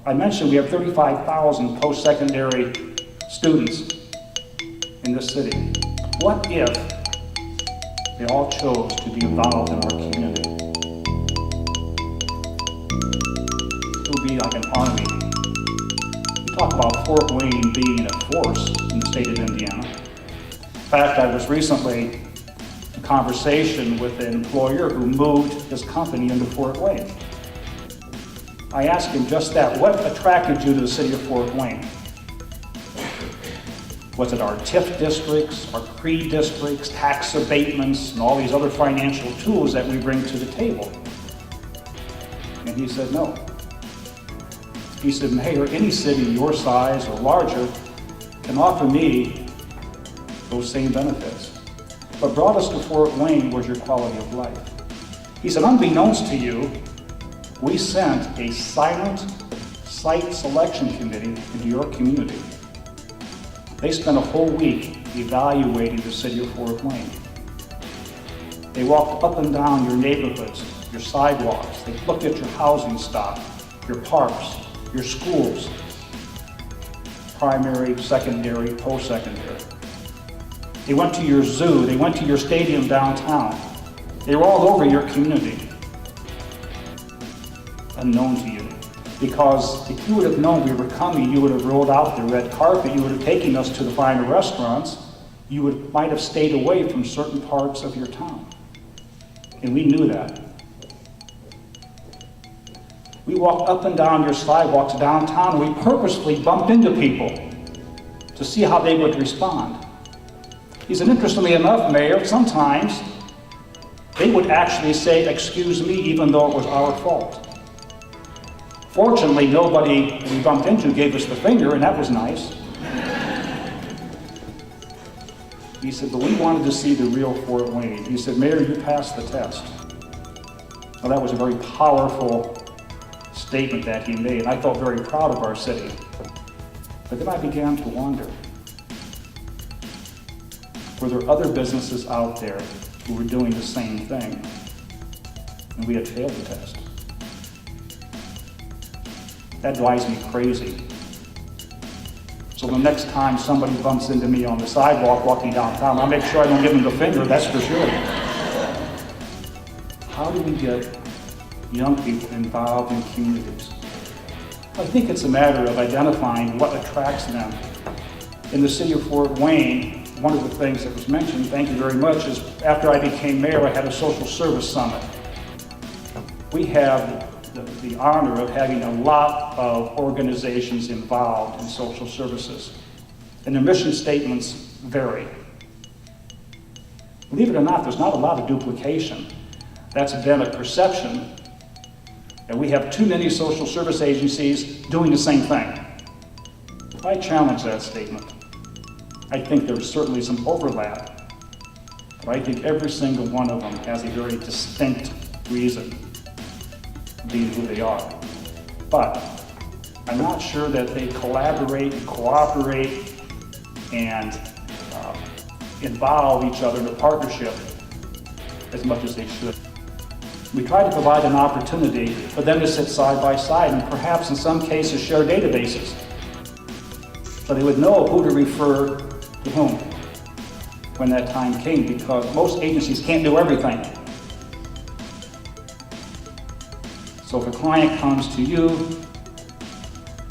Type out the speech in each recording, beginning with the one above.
I mentioned we have 35,000 post-secondary students in this city. What if they all chose to be involved in our community? It would be like an army. We talk about Fort Wayne being a force in the state of Indiana. In fact, I was recently in conversation with an employer who moved his company into Fort Wayne. I asked him just that, what attracted you to the city of Fort Wayne? Was it our TIF districts, our CRE districts, tax abatements, and all these other financial tools that we bring to the table? And he said, no. He said, Mayor, any city your size or larger can offer me those same benefits. What brought us to Fort Wayne was your quality of life. He said, unbeknownst to you, we sent a silent site selection committee into your community. They spent a whole week evaluating the city of Fort Wayne. They walked up and down your neighborhoods, your sidewalks. They looked at your housing stock, your parks, your schools, primary, secondary, post-secondary. They went to your zoo. They went to your stadium downtown. They were all over your community, unknown to you. Because if you would have known we were coming, you would have rolled out the red carpet, you would have taken us to the finer restaurants, you might have stayed away from certain parts of your town. And we knew that. We walked up and down your sidewalks downtown, and we purposefully bumped into people to see how they would respond. He said, interestingly enough, Mayor, sometimes they would actually say, excuse me, even though it was our fault. Fortunately, nobody we bumped into gave us the finger, and that was nice. He said, but we wanted to see the real Fort Wayne. He said, Mayor, you passed the test. Well, that was a very powerful statement that he made, and I felt very proud of our city. But then I began to wonder, were there other businesses out there who were doing the same thing, and we had failed the test? That drives me crazy. So the next time somebody bumps into me on the sidewalk walking downtown, I'll make sure I don't give them the finger, that's for sure. How do we get young people involved in communities? I think it's a matter of identifying what attracts them. In the city of Fort Wayne, one of the things that was mentioned, thank you very much, is after I became mayor, I had a social service summit. We have the honor of having a lot of organizations involved in social services, and their mission statements vary. Believe it or not, there's not a lot of duplication. That's been a perception that we have too many social service agencies doing the same thing. I challenge that statement. I think there's certainly some overlap, but I think every single one of them has a very distinct reason being who they are. But I'm not sure that they collaborate and cooperate and involve each other in a partnership as much as they should. We try to provide an opportunity for them to sit side by side and perhaps in some cases share databases so they would know who to refer to whom when that time came, because most agencies can't do everything. So if a client comes to you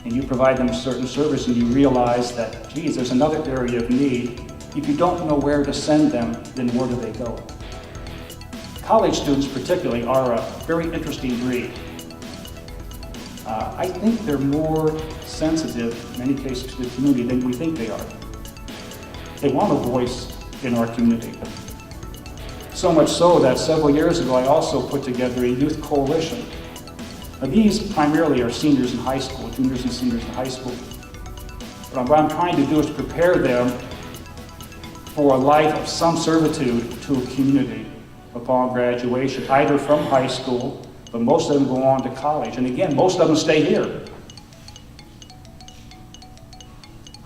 and you provide them a certain service and you realize that, geez, there's another area of need, if you don't know where to send them, then where do they go? College students particularly are a very interesting breed. I think they're more sensitive, in many cases, to the community than we think they are. They want a voice in our community. So much so that several years ago I also put together a youth coalition. Now, these primarily are seniors in high school, juniors and seniors in high school. But what I'm trying to do is prepare them for a life of some servitude to a community upon graduation, either from high school, but most of them go on to college. And again, most of them stay here.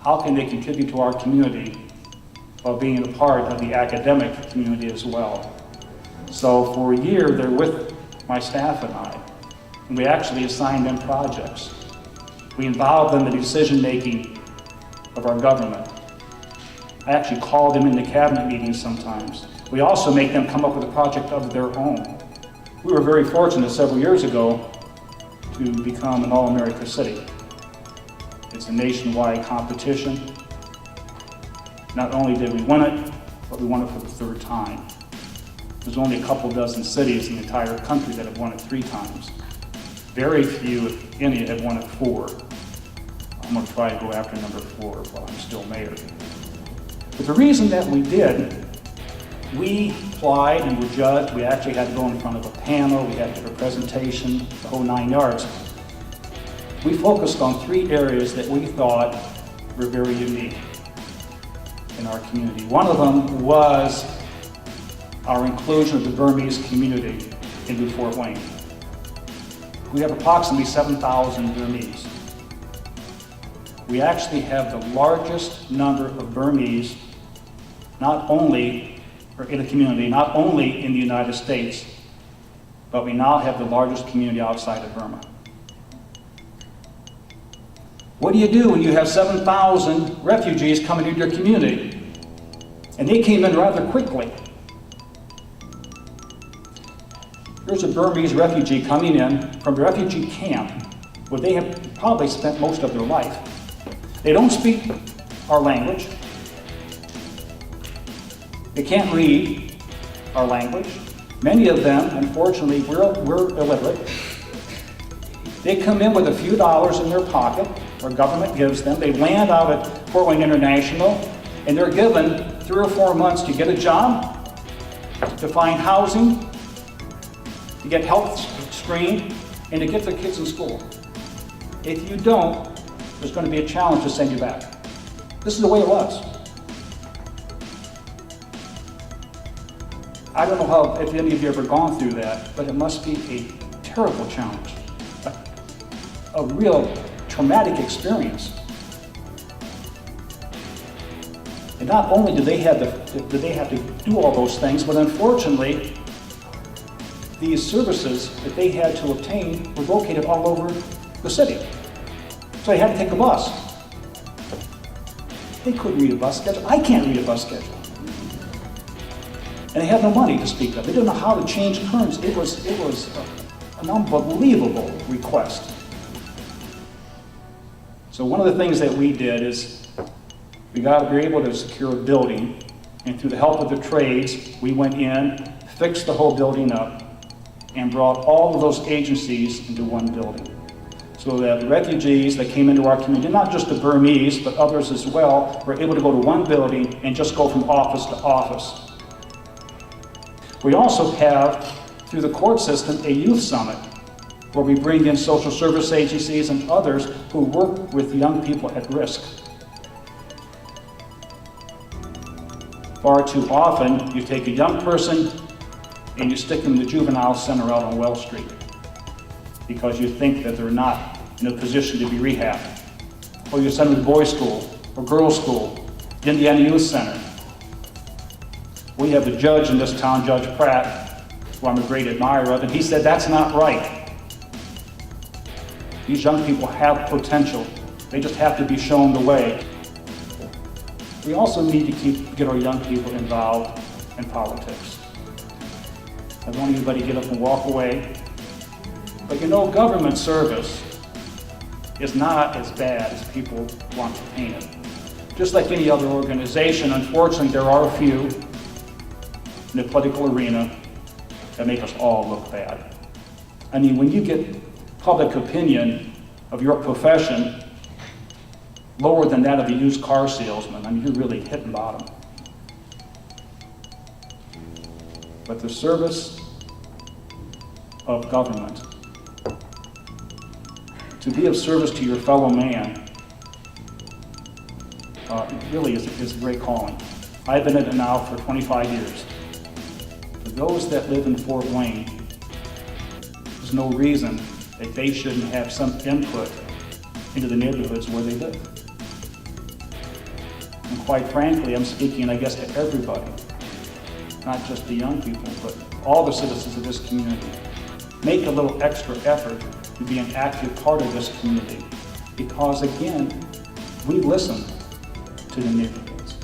How can they contribute to our community while being a part of the academic community as well? So for a year, they're with my staff and I. And we actually assign them projects. We involve them in the decision-making of our government. I actually call them into cabinet meetings sometimes. We also make them come up with a project of their own. We were very fortunate several years ago to become an All-America City. It's a nationwide competition. Not only did we win it, but we won it for the third time. There's only a couple dozen cities in the entire country that have won it 3 times. Very few, if any, have won it 4. I'm going to try to go after number 4 while I'm still mayor. But the reason that we did, we applied and were judged. We actually had to go in front of a panel. We had to give a presentation, the whole 9 yards. We focused on 3 areas that we thought were very unique in our community. One of them was our inclusion of the Burmese community into Fort Wayne. We have approximately 7,000 Burmese. We actually have the largest number of Burmese, not only in a community, not only in the United States, but we now have the largest community outside of Burma. What do you do when you have 7,000 refugees coming into your community? And they came in rather quickly. Here's a Burmese refugee coming in from a refugee camp where they have probably spent most of their life. They don't speak our language. They can't read our language. Many of them, unfortunately, we're illiterate. They come in with a few dollars in their pocket, our government gives them. They land out at Fort Wayne International, and they're given 3 or 4 months to get a job, to find housing, to get health screened, and to get their kids in school. If you don't, there's going to be a challenge to send you back. This is the way it was. I don't know how, if any of you have ever gone through that, but it must be a terrible challenge, a real traumatic experience. And not only do they have to do all those things, but unfortunately, these services that they had to obtain were located all over the city. So they had to take a bus. They couldn't read a bus schedule. I can't read a bus schedule. And they had no money to speak of. They didn't know how to change currents. It was an unbelievable request. So one of the things that we did is we were able to secure a building, and through the help of the trades, we went in, fixed the whole building up, and brought all of those agencies into one building. So that the refugees that came into our community, not just the Burmese, but others as well, were able to go to one building and just go from office to office. We also have, through the court system, a youth summit, where we bring in social service agencies and others who work with young people at risk. Far too often, you take a young person and you stick them in the juvenile center out on Well Street because you think that they're not in a position to be rehabbed. Or you send them to boys' school or girls' school, the Indiana Youth Center. We have a judge in this town, Judge Pratt, who I'm a great admirer of, and he said that's not right. These young people have potential. They just have to be shown the way. We also need to get our young people involved in politics. I don't want anybody to get up and walk away. But you know, government service is not as bad as people want to paint it. Just like any other organization, unfortunately, there are a few in the political arena that make us all look bad. I mean, when you get public opinion of your profession lower than that of a used car salesman, I mean, you're really hitting bottom. But the service of government, to be of service to your fellow man, really is a great calling. I've been in it now for 25 years. For those that live in Fort Wayne, there's no reason that they shouldn't have some input into the neighborhoods where they live. And quite frankly, I'm speaking, I guess, to everybody, not just the young people, but all the citizens of this community. Make a little extra effort to be an active part of this community. Because again, we listen to the neighborhoods.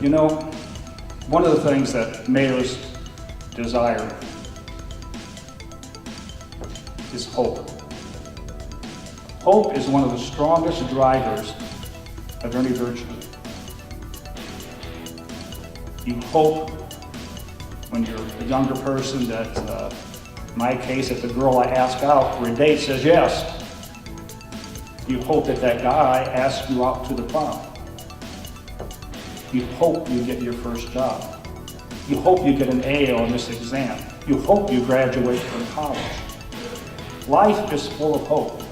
You know, one of the things that mayors desire is hope. Hope is one of the strongest drivers of any virtue. You hope when you're a younger person that, in my case, if the girl I ask out for a date says yes, you hope that that guy asks you out to the prom. You hope you get your first job. You hope you get an A on this exam. You hope you graduate from college. Life is full of hope.